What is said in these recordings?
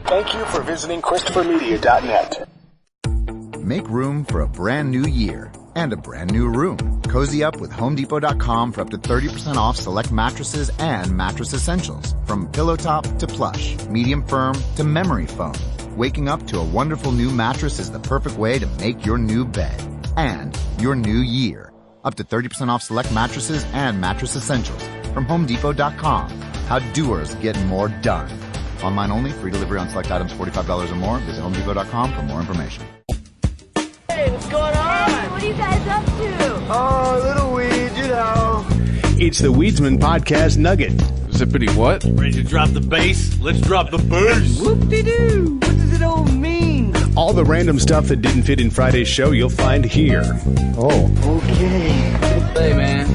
Thank you for visiting ChristopherMedia.net. Make room for a brand new year and a brand new room. Cozy up with HomeDepot.com for up to 30% off select mattresses and mattress essentials. From pillow top to plush, medium firm to memory foam. Waking up to a wonderful new mattress is the perfect way to make your new bed and your new year. Up to 30% off select mattresses and mattress essentials from HomeDepot.com. How doers get more done. Online only. Free delivery on select items $45 or more. Visit HomeDepot.com for more information. Hey, what's going on? Hey, what are you guys up to? Oh, a little weed, you know. It's the Weedsman Podcast Nugget. Zippity what? Ready to drop the bass? Let's drop the bass. Whoop-de-doo. What does it all mean? All the random stuff that didn't fit in Friday's show, you'll find here. Oh, okay. Hey, man.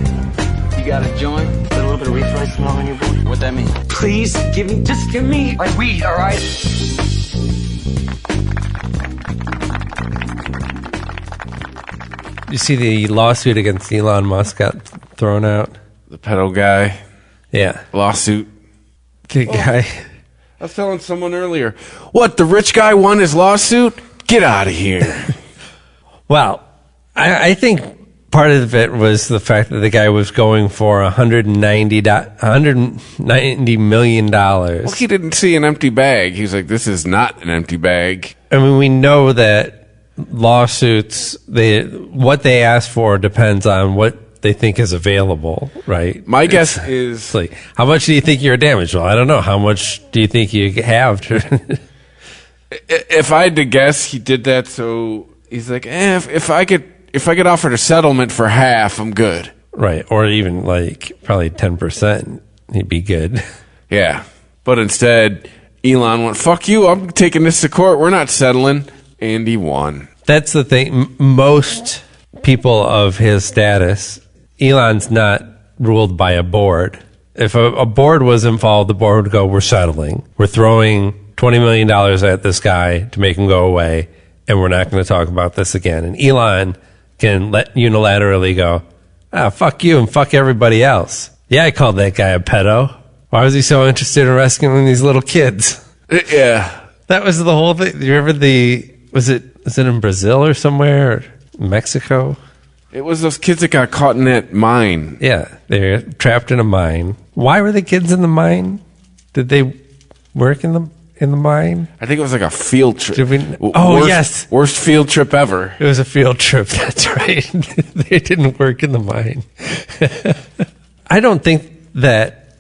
You got a joint? Got a little bit of refried smell on your breath? What that mean? Please, just give me like weed, all right? You see the lawsuit against Elon Musk got thrown out? The pedo guy. Yeah. Lawsuit. The guy. I was telling someone earlier. What, the rich guy won his lawsuit? Get out of here. Well, I think part of it was the fact that the guy was going for $190 million. Well, he didn't see an empty bag. He was like, this is not an empty bag. I mean, we know that lawsuits, what they ask for depends on what they think is available, right? My guess is... like, how much do you think you're damaged? Well, I don't know. How much do you think you have? If I had to guess, he did that so he's like, if I get offered a settlement for half, I'm good. Right, or even like probably 10%, he'd be good. Yeah, but instead, Elon went, fuck you, I'm taking this to court, we're not settling, and he won. That's the thing. Most people of his status, Elon's not ruled by a board. If a board was involved, the board would go, we're settling. We're throwing $20 million at this guy to make him go away, and we're not going to talk about this again. And Elon can let unilaterally go, fuck you and fuck everybody else. Yeah, I called that guy a pedo. Why was he so interested in rescuing these little kids? Yeah. That was the whole thing. You remember was it in Brazil or somewhere? Or Mexico? It was those kids that got caught in that mine. Yeah, they're trapped in a mine. Why were the kids in the mine? Did they work in the mine? I think it was like a field trip. Yes. Worst field trip ever. It was a field trip, that's right. They didn't work in the mine. I don't think that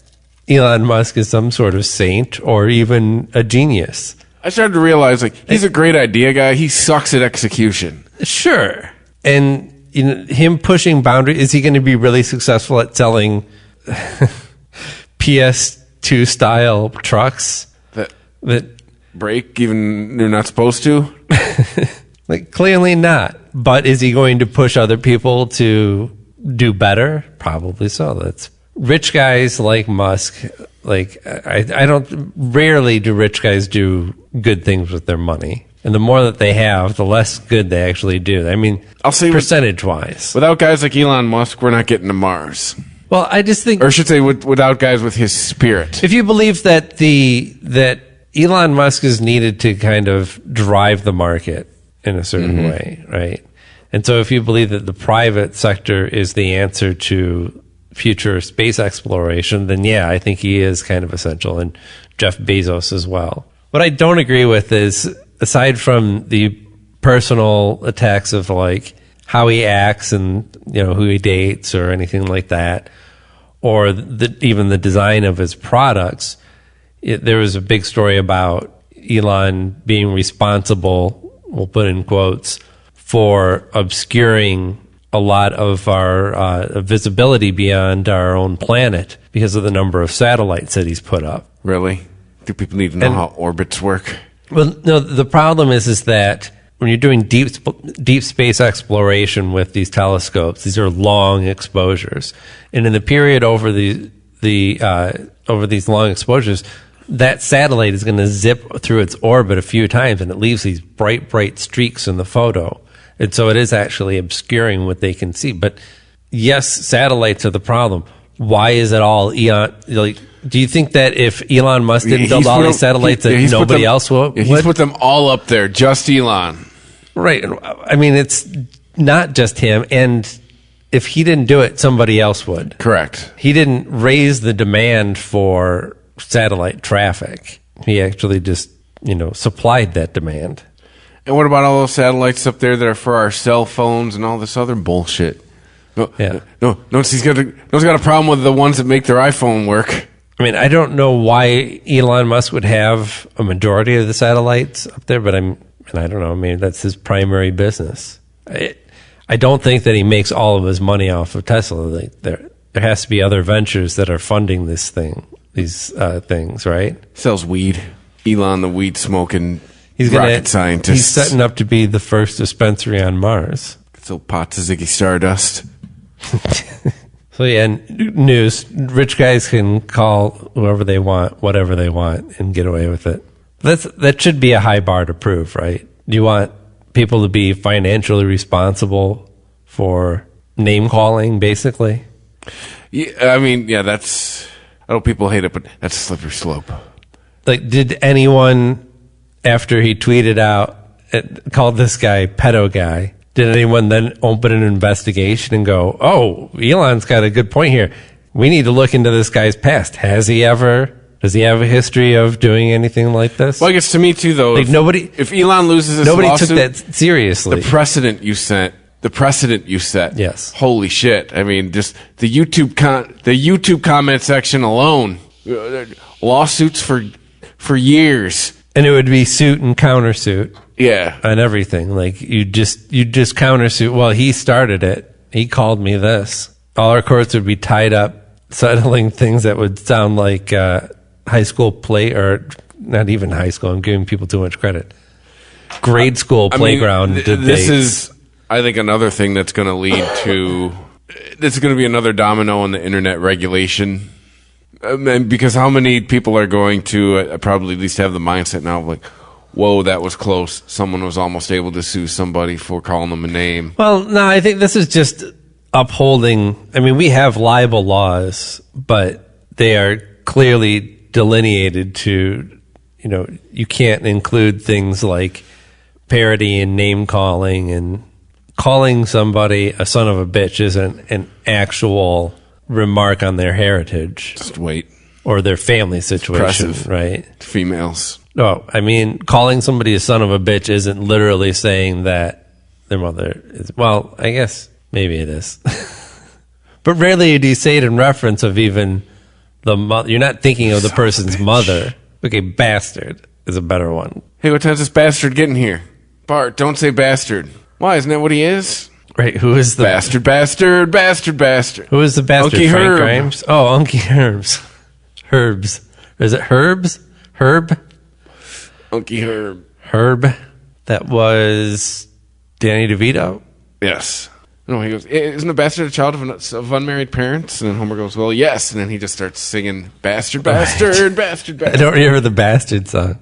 Elon Musk is some sort of saint or even a genius. I started to realize, like, he's a great idea guy. He sucks at execution. Sure. And him pushing boundaries, is he going to be really successful at selling PS2 style trucks that break even they're not supposed to? Like, clearly not. But is he going to push other people to do better? Probably so. That's rich guys like Musk. Like, I don't, rarely do rich guys do good things with their money. And the more that they have, the less good they actually do. I mean, I'll say percentage-wise. Without guys like Elon Musk, we're not getting to Mars. Well, I just think... Or I should say, without guys with his spirit. If you believe that Elon Musk is needed to kind of drive the market in a certain way, right? And so if you believe that the private sector is the answer to future space exploration, then yeah, I think he is kind of essential, and Jeff Bezos as well. What I don't agree with is, aside from the personal attacks of like how he acts and who he dates or anything like that, or even the design of his products, there was a big story about Elon being responsible, we'll put in quotes, for obscuring a lot of our visibility beyond our own planet because of the number of satellites that he's put up. Really? Do people need to know how orbits work? Well, no, the problem is that when you're doing deep space exploration with these telescopes, these are long exposures. And in the period over over these long exposures, that satellite is going to zip through its orbit a few times, and it leaves these bright streaks in the photo. And so it is actually obscuring what they can see. But yes, satellites are the problem. why is it all Elon? Like, do you think that if Elon Musk didn't build all these satellites, that nobody else would? Yeah, he's put them all up there, just Elon. Right. I mean, it's not just him. And if he didn't do it, somebody else would. Correct. He didn't raise the demand for satellite traffic. He actually just, supplied that demand. And what about all those satellites up there that are for our cell phones and all this other bullshit? No, one's got a problem with the ones that make their iPhone work. I mean, I don't know why Elon Musk would have a majority of the satellites up there, but I don't know. Maybe that's his primary business. I don't think that he makes all of his money off of Tesla. Like, there has to be other ventures that are funding these things, right? Sells weed. Elon, the weed smoking rocket scientist. He's setting up to be the first dispensary on Mars. So pots of Ziggy Stardust. So yeah, news. Rich guys can call whoever they want, whatever they want, and get away with it. That should be a high bar to prove, right? Do you want people to be financially responsible for name calling, basically? Yeah, I mean, yeah, that's... I know people hate it, but that's a slippery slope. Like, did anyone, after he tweeted out, called this guy pedo guy, did anyone then open an investigation and go, oh, Elon's got a good point here. We need to look into this guy's past. Does he have a history of doing anything like this? Well, I guess to me too, though. Like, if Elon loses this nobody lawsuit, took that seriously. The precedent you set. Yes. Holy shit. I mean, just the YouTube comment section alone, lawsuits for years. And it would be suit and countersuit. Yeah. On everything. Like, you just countersuit. Well, he started it. He called me this. All our courts would be tied up settling things that would sound like high school play, or not even high school. I'm giving people too much credit. Grade school playground debates. This is, I think, another thing that's going to lead to... This is going to be another domino in the internet regulation. Because how many people are going to probably at least have the mindset now of like, whoa, that was close. Someone was almost able to sue somebody for calling them a name. Well, no, I think this is just upholding. I mean, we have libel laws, but they are clearly delineated to, you can't include things like parody and name calling, and calling somebody a son of a bitch isn't an actual remark on their heritage. Just wait. Or their family situation, Impressive. right? Females. No, I mean, calling somebody a son of a bitch isn't literally saying that their mother is... Well, I guess maybe it is. But rarely do you say it in reference of even the mother. You're not thinking of the person's mother. Okay, bastard is a better one. Hey, what time's this bastard getting here? Bart, don't say bastard. Why, isn't that what he is? Right, who is the... Bastard. Who is the bastard? Unky Frank Herb. Grimes? Oh, Unky Herbs. Herbs. Is it Herbs? Herb? Unky Herb. Herb. That was Danny DeVito? Yes. No, he goes, isn't a bastard a child of unmarried parents? And then Homer goes, well, yes. And then he just starts singing, bastard. I don't remember the bastard song.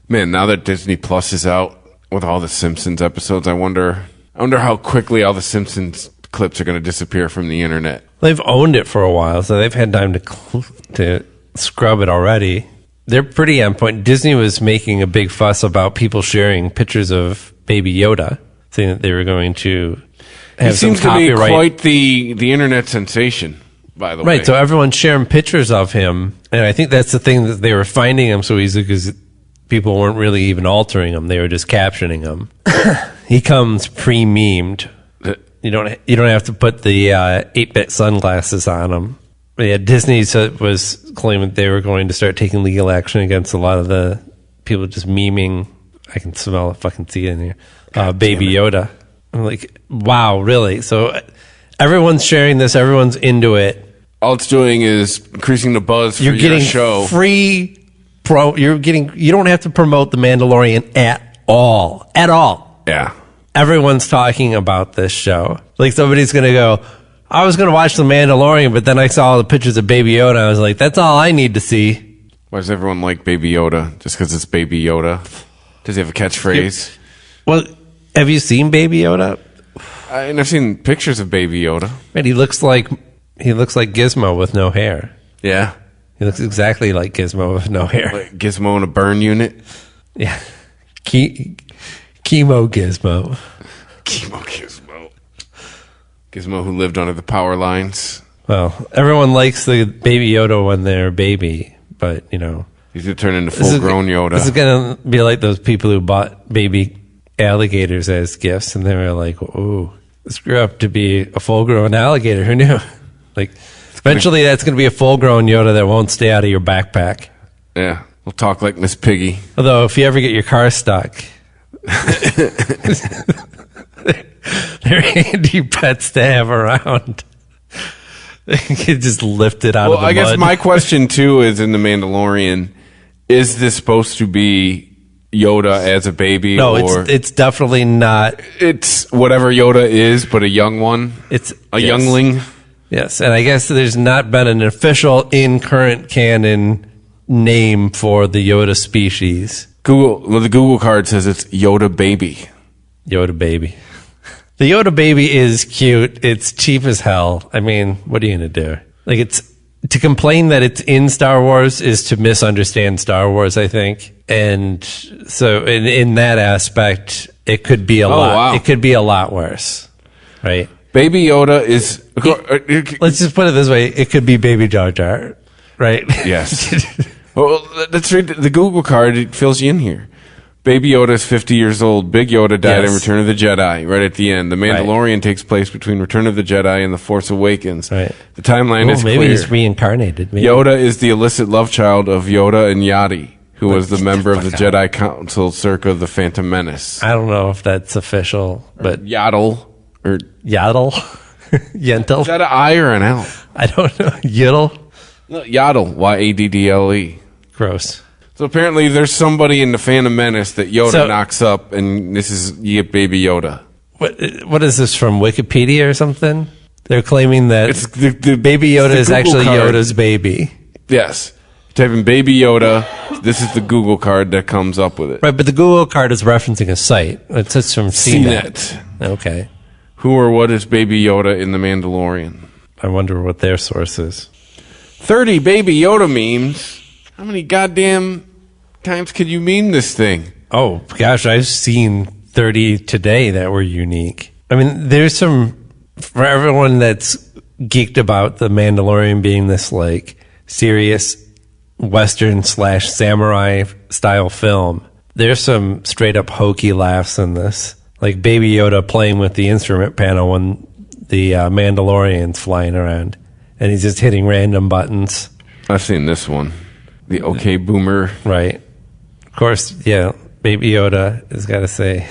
Man, now that Disney Plus is out with all the Simpsons episodes, I wonder how quickly all the Simpsons clips are going to disappear from the internet. They've owned it for a while, so they've had time to scrub it already. They're pretty on point. Disney was making a big fuss about people sharing pictures of Baby Yoda, saying that they were going to have he seems some copyright. to be quite the internet sensation, by the way. Right, so everyone's sharing pictures of him, and I think that's the thing, that they were finding him so easy because people weren't really even altering him; they were just captioning him. He comes pre-memed. You don't have to put the 8-bit sunglasses on him. But yeah, Disney was claiming they were going to start taking legal action against a lot of the people just memeing. I can smell it, fucking see it in here. Baby Yoda. I'm like, wow, really? So everyone's sharing this. Everyone's into it. All it's doing is increasing the buzz for your show. Free you don't have to promote The Mandalorian at all. At all. Yeah. Everyone's talking about this show. Like, somebody's going to go, I was going to watch The Mandalorian, but then I saw all the pictures of Baby Yoda. I was like, that's all I need to see. Why does everyone like Baby Yoda? Just because it's Baby Yoda? Does he have a catchphrase? Well, have you seen Baby Yoda? And I've seen pictures of Baby Yoda. And he looks like He looks like Gizmo with no hair. Yeah. He looks exactly like Gizmo with no hair. Like Gizmo in a burn unit. Yeah. Chemo Gizmo. Chemo Gizmo. Gizmo who lived under the power lines. Well, everyone likes the Baby Yoda when they're a baby, but, you know. He's going to turn into full-grown Yoda. This is going to be like those people who bought baby alligators as gifts, and they were like, ooh, this grew up to be a full-grown alligator. Who knew? Like, eventually that's going to be a full-grown Yoda that won't stay out of your backpack. Yeah, we'll talk like Miss Piggy. Although, if you ever get your car stuck, they're handy pets to have around. You can just lift it out of the mud. Well, I guess my question, too, is in The Mandalorian, is this supposed to be Yoda as a baby? No, or it's definitely not. It's whatever Yoda is, but a young one? It's a youngling? Yes, and I guess there's not been an official in current canon name for the Yoda species. The Google card says it's Yoda baby. Yoda baby. The Yoda baby is cute. It's cheap as hell. I mean, what are you going to do? Like, it's to complain that it's in Star Wars is to misunderstand Star Wars, I think. And so in that aspect, it could be a lot. Wow. It could be a lot worse, right? Baby Yoda is... Let's just put it this way. It could be Baby Jar Jar, right? Yes. Well, let's read the Google card. It fills you in here. Baby Yoda is 50 years old. Big Yoda died in Return of the Jedi, right at the end. The Mandalorian takes place between Return of the Jedi and The Force Awakens. Right. The timeline is maybe clear. he's reincarnated. Maybe. Yoda is the illicit love child of Yoda and Yadi, who was the member of the Jedi Council circa the Phantom Menace. I don't know if that's official, but... Yaddle. Or Yaddle? Yentel? Is that an I or an L? I don't know. Yiddle? No, Yaddle. Y-A-D-D-L-E. Gross. So apparently there's somebody in the Phantom Menace that Yoda knocks up, and this is Baby Yoda. What is this, from Wikipedia or something? They're claiming that it's the Baby Yoda is Google actually card. Yoda's baby. Yes. Type in Baby Yoda. This is the Google card that comes up with it. Right, but the Google card is referencing a site. It says from CNET. Okay. Who or what is Baby Yoda in The Mandalorian? I wonder what their source is. 30 Baby Yoda memes. How many goddamn times could you meme this thing? Oh, gosh, I've seen 30 today that were unique. I mean, there's some, for everyone that's geeked about The Mandalorian being this, like, serious Western / samurai style film, there's some straight up hokey laughs in this. Like Baby Yoda playing with the instrument panel when the Mandalorian's flying around. And he's just hitting random buttons. I've seen this one. The OK Boomer. Right. Of course, yeah, Baby Yoda has got to say.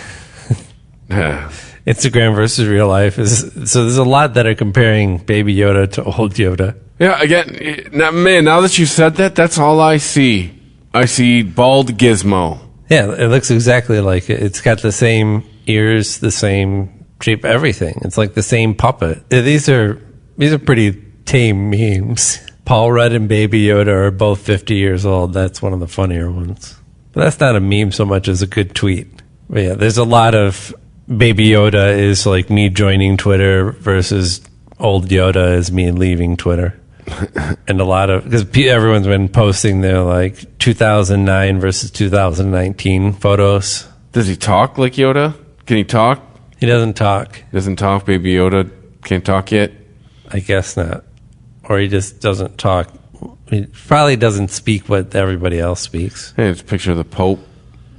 Instagram versus real life. So there's a lot that are comparing Baby Yoda to old Yoda. Yeah, again, now that you said that, that's all I see. I see bald Gizmo. Yeah, it looks exactly like it. It's got the same ears, the same shape, everything. It's like the same puppet. These are pretty tame memes. Paul Rudd and Baby Yoda are both 50 years old. That's one of the funnier ones. But that's not a meme so much as a good tweet. But yeah, there's a lot of Baby Yoda is like me joining Twitter versus old Yoda is me leaving Twitter. And a lot of, because everyone's been posting their like 2009 versus 2019 photos. Does he talk like Yoda? Can he talk? He doesn't talk. Doesn't talk. Baby Yoda can't talk yet? I guess not. Or he just doesn't talk. He probably doesn't speak what everybody else speaks. Hey, it's a picture of the Pope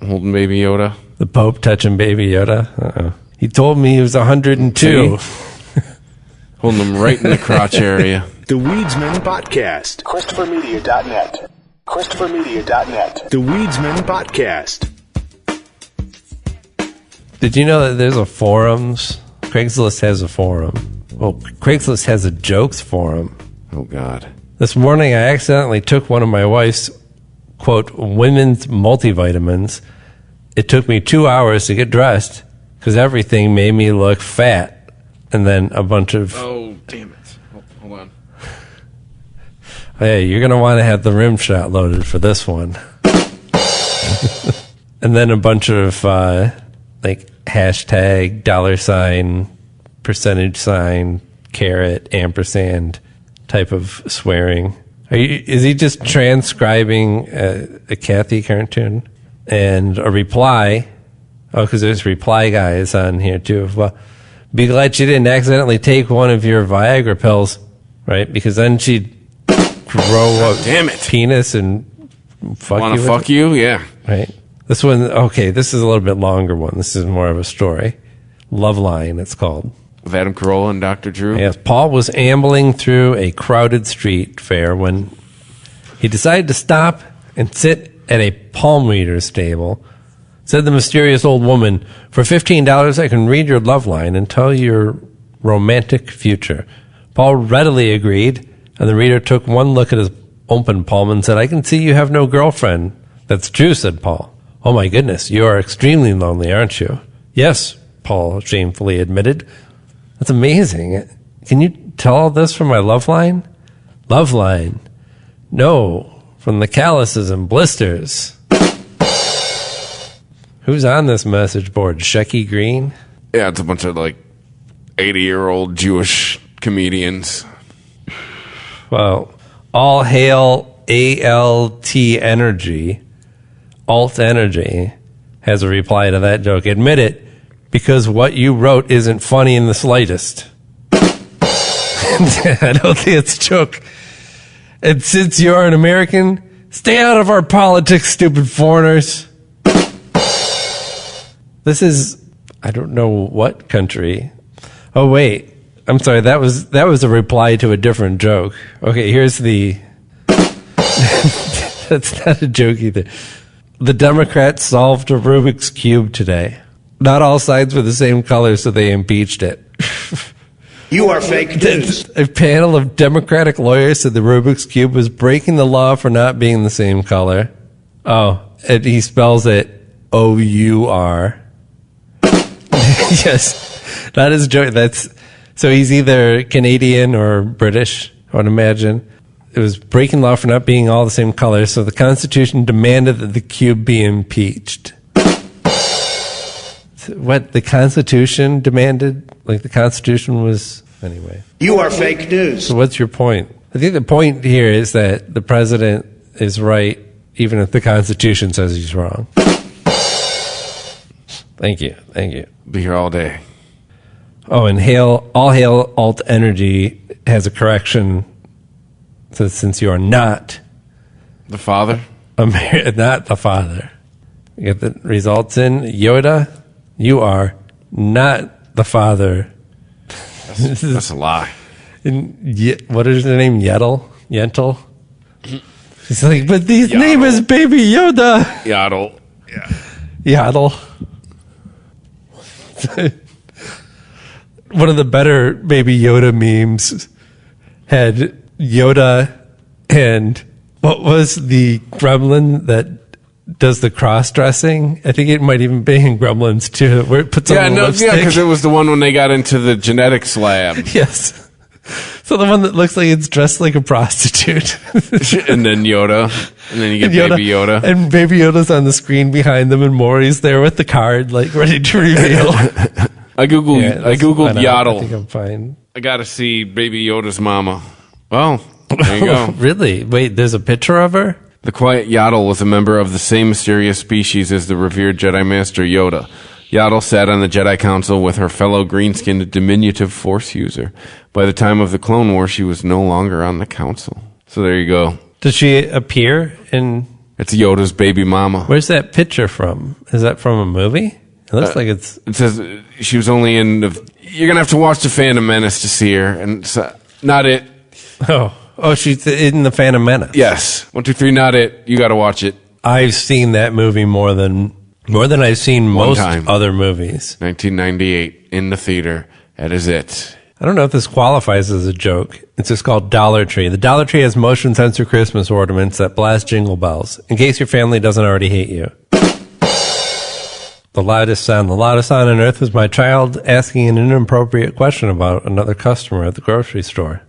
holding Baby Yoda. The Pope touching Baby Yoda? Uh-oh. He told me he was 102. Holding him right in the crotch area. The Weedsman Podcast. ChristopherMedia.net. ChristopherMedia.net. The Weedsman Podcast. Did you know that there's a forums? Craigslist has a forum. Well, Craigslist has a jokes forum. Oh, God. This morning, I accidentally took one of my wife's, quote, women's multivitamins. It took me 2 hours to get dressed because everything made me look fat. And then a bunch of... Oh, damn it. Hold on. Hey, you're going to want to have the rim shot loaded for this one. And then a bunch of, like, hashtag, $, %, caret, ampersand type of swearing. Is he just transcribing a Kathy cartoon? And a reply. Oh, because there's reply guys on here too. Well, be glad you didn't accidentally take one of your Viagra pills, right? Because then she'd grow a penis and fuck you. Want to fuck you? Yeah. Right. This one, okay, this is a little bit longer one. This is more of a story. Love Line, it's called. With Adam Carolla and Dr. Drew? Yes, Paul was ambling through a crowded street fair when he decided to stop and sit at a palm reader's table. Said the mysterious old woman, "For $15, I can read your love line and tell your romantic future." Paul readily agreed, and the reader took one look at his open palm and said, "I can see you have no girlfriend." "That's true," said Paul. "Oh my goodness, you are extremely lonely, aren't you?" "Yes," Paul shamefully admitted. "That's amazing. Can you tell all this from my love line?" "Love line? No, from the calluses and blisters." Who's on this message board? Shecky Green? Yeah, it's a bunch of 80-year-old Jewish comedians. Well, all hail ALT Energy. Alt Energy has a reply to that joke. "Admit it, because what you wrote isn't funny in the slightest." I don't think it's a joke. And since you're an American, stay out of our politics, stupid foreigners. This is, I don't know what country. Oh, wait. I'm sorry. That was a reply to a different joke. Okay, here's the... That's not a joke either. The Democrats solved a Rubik's Cube today. Not all sides were the same color, so they impeached it. You are fake news. A panel of Democratic lawyers said the Rubik's Cube was breaking the law for not being the same color. Oh, and he spells it O-U-R. Yes, that is joke. So he's either Canadian or British, I would imagine. It was breaking law for not being all the same color, so the Constitution demanded that the cube be impeached. What the Constitution demanded? The Constitution was... Anyway. You are fake news. So what's your point? I think the point here is that the president is right, even if the Constitution says he's wrong. Thank you. Be here all day. Oh, and all hail Alt Energy has a correction. So since you are not the father, not the father, you get the results in Yoda. You are not the father. That's a lie. What is his name? Yentl. He's like, but his name is Baby Yoda. Yaddle. Yeah. Yaddle. One of the better Baby Yoda memes had Yoda and what was the gremlin that does the cross-dressing? I think it might even be in Gremlins too, where it puts on the lipstick. Yeah, because it was the one when they got into the genetics lab. Yes. So the one that looks like it's dressed like a prostitute. And then Yoda. And then you get Baby Yoda. And Baby Yoda's on the screen behind them, and Maury's there with the card, ready to reveal. I Googled Yaddle. I think I'm fine. I got to see Baby Yoda's mama. Well, there you go. Really? Wait, there's a picture of her? The quiet Yaddle was a member of the same mysterious species as the revered Jedi Master Yoda. Yaddle sat on the Jedi Council with her fellow green-skinned diminutive Force user. By the time of the Clone War, she was no longer on the Council. So there you go. Does she appear in... It's Yoda's baby mama. Where's that picture from? Is that from a movie? It looks like it's... It says she was only in the... You're going to have to watch The Phantom Menace to see her. And it's not it. Oh, she's in The Phantom Menace. Yes. 1, 2, 3, not it. You got to watch it. I've seen that movie more than I've seen most other movies. 1998 in the theater. That is it. I don't know if this qualifies as a joke. It's just called Dollar Tree. The Dollar Tree has motion sensor Christmas ornaments that blast jingle bells, in case your family doesn't already hate you. The loudest sound on earth is my child asking an inappropriate question about another customer at the grocery store.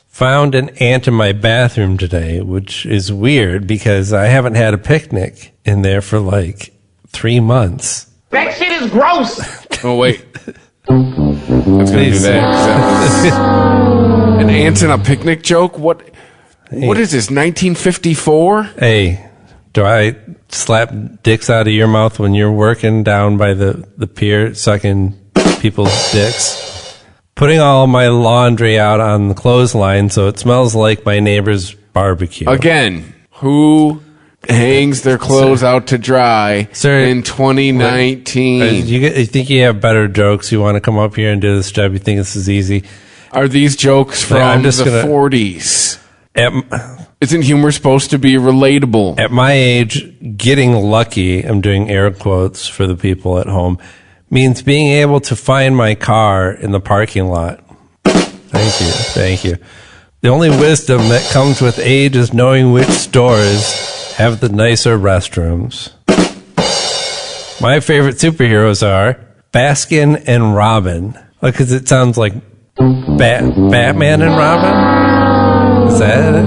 Found an ant in my bathroom today, which is weird because I haven't had a picnic in there for 3 months. That shit is gross. Oh, wait. That's going to do that. An ants in a picnic joke? What is this, 1954? Hey, do I slap dicks out of your mouth when you're working down by the pier sucking people's dicks? Putting all my laundry out on the clothesline so it smells like my neighbor's barbecue. Again, who hangs their clothes out to dry in 2019? You think you have better jokes? You want to come up here and do this job? You think this is easy? Are these jokes from the 40s? Isn't humor supposed to be relatable? At my age, getting lucky, I'm doing air quotes for the people at home, means being able to find my car in the parking lot. Thank you. The only wisdom that comes with age is knowing which stores have the nicer restrooms. My favorite superheroes are Baskin and Robin. Because it sounds like Batman and Robin? Is that it?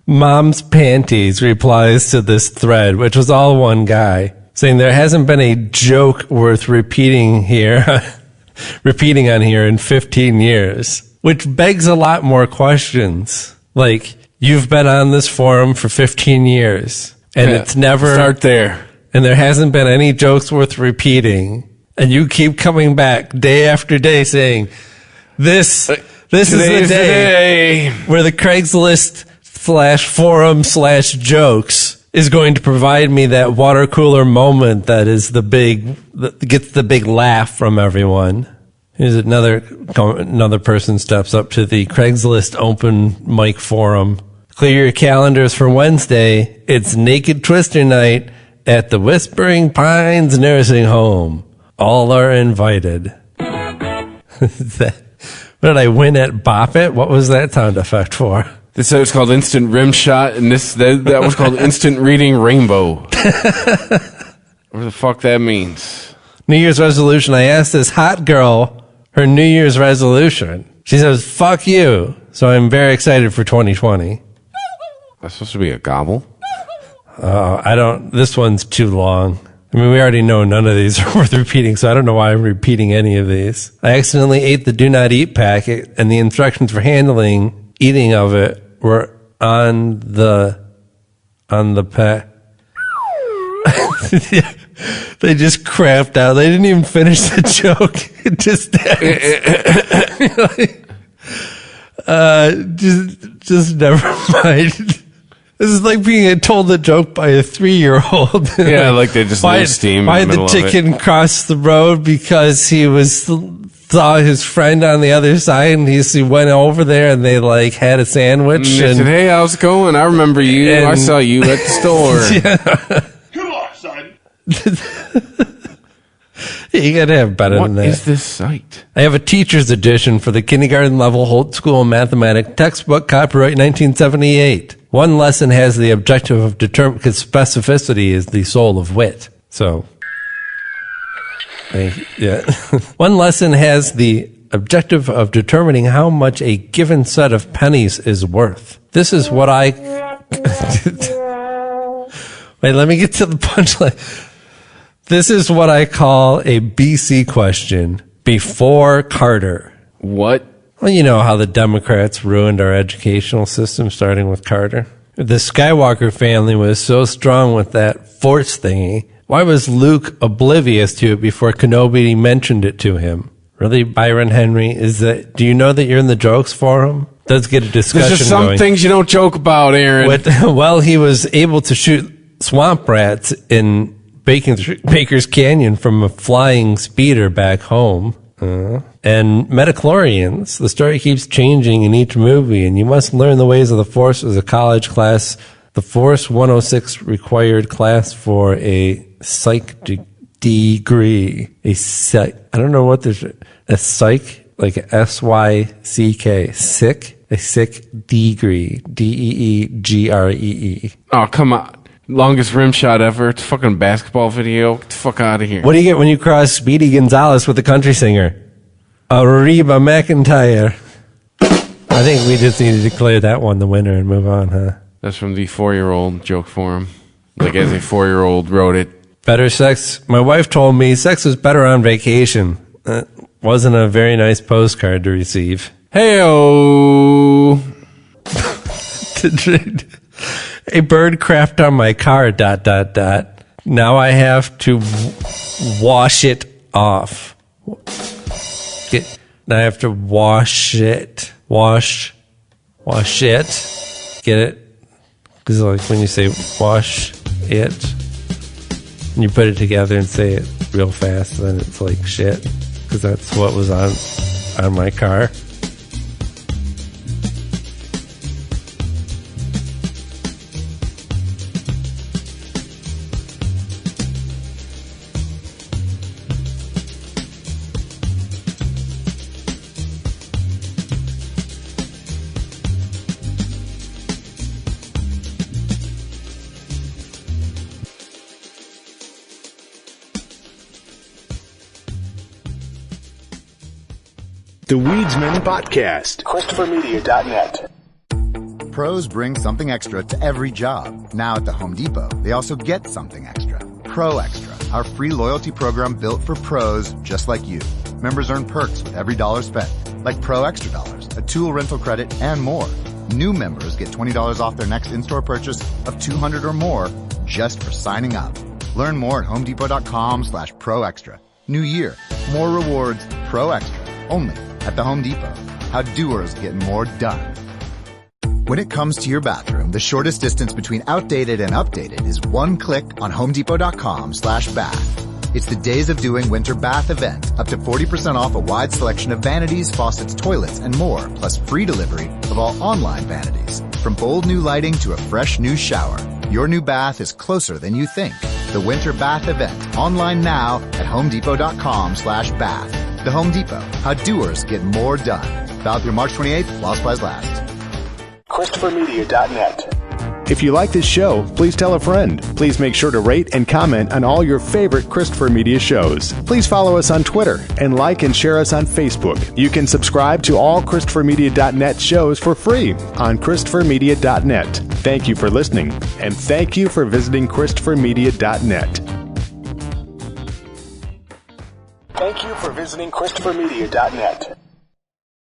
Mom's Panties replies to this thread, which was all one guy, saying there hasn't been a joke worth repeating on here in 15 years. Which begs a lot more questions. Like, you've been on this forum for 15 years, and it's never... Start there. And there hasn't been any jokes worth repeating. And you keep coming back day after day saying, this is the day where the Craigslist /forum/jokes is going to provide me that water cooler moment that is that gets the big laugh from everyone. Here's another person steps up to the Craigslist open mic forum. Clear your calendars for Wednesday. It's Naked Twister night at the Whispering Pines Nursing Home. All are invited. What did I win at Bop It? What was that sound effect for? This was called Instant Rim Shot, and that was called Instant Reading Rainbow. What the fuck that means? New Year's resolution. I asked this hot girl her New Year's resolution. She says, fuck you. So I'm very excited for 2020. That's supposed to be a gobble? This one's too long. I mean, we already know none of these are worth repeating, so I don't know why I'm repeating any of these. I accidentally ate the do not eat packet, and the instructions for eating of it were on the pack. They just crapped out. They didn't even finish the joke. It just just never mind. This is like being told a joke by a 3-year-old. Yeah, like they just lose steam. Why the chicken crossed the road? Because he saw his friend on the other side, and he went over there, and they had a sandwich. And said, "Hey, how's it going? I remember you. I saw you at the store." Yeah. Come on, son. You gotta have better than that. What is this site? I have a teacher's edition for the kindergarten level Holt School Mathematics textbook, copyright 1978. One lesson has the objective of determining, because specificity is the soul of wit. So, yeah. One lesson has the objective of determining how much a given set of pennies is worth. This is what I... Wait, let me get to the punchline. This is what I call a BC question, before Carter. What? Well, you know how the Democrats ruined our educational system, starting with Carter. The Skywalker family was so strong with that force thingy. Why was Luke oblivious to it before Kenobi mentioned it to him? Really, Byron Henry? Do you know that you're in the jokes forum? Does get a discussion There's just some going. things you don't joke about, Aaron. Well, he was able to shoot swamp rats in Baker's Canyon from a flying speeder back home. And metachlorians. The story keeps changing in each movie, and you must learn the ways of the Force as a college class. The Force 106 required class for a psych degree. I don't know what there's a psych, like a SYCK, sick, a sick degree, DEEGREE. Oh, come on. Longest rim shot ever. It's a fucking basketball video. Get the fuck out of here. What do you get when you cross Speedy Gonzalez with the country singer? Reba McEntire. I think we just need to declare that one the winner and move on, huh? That's from the 4-year-old joke forum. Like, as a 4-year-old wrote it. Better sex. My wife told me sex was better on vacation. That wasn't a very nice postcard to receive. Hey-o. A bird crapped on my car, ... Now I have to wash it off. Now I have to wash it. Wash it. Get it? Because like when you say wash it, and you put it together and say it real fast, then it's like shit. Because that's what was on my car. The Weedsman Podcast. ChristopherMedia.net. Pros bring something extra to every job. Now at the Home Depot, they also get something extra. Pro Extra, our free loyalty program built for pros just like you. Members earn perks with every dollar spent, like Pro Extra Dollars, a tool rental credit, and more. New members get $20 off their next in-store purchase of $200 or more just for signing up. Learn more at HomeDepot.com/Pro Extra. New year, more rewards, Pro Extra, only at the Home Depot. How doers get more done. When it comes to your bathroom, the shortest distance between outdated and updated is one click on HomeDepot.com/bath. It's the Days of Doing Winter Bath event. Up to 40% off a wide selection of vanities, faucets, toilets, and more, plus free delivery of all online vanities. From bold new lighting to a fresh new shower, your new bath is closer than you think. The Winter Bath event, online now at HomeDepot.com/bath. The Home Depot, how doers get more done. Valid through March 28th, while supplies last. ChristopherMedia.net. If you like this show, please tell a friend. Please make sure to rate and comment on all your favorite Christopher Media shows. Please follow us on Twitter and like and share us on Facebook. You can subscribe to all ChristopherMedia.net shows for free on ChristopherMedia.net. Thank you for listening, and thank you for visiting ChristopherMedia.net. Thank you for visiting ChristopherMedia.net.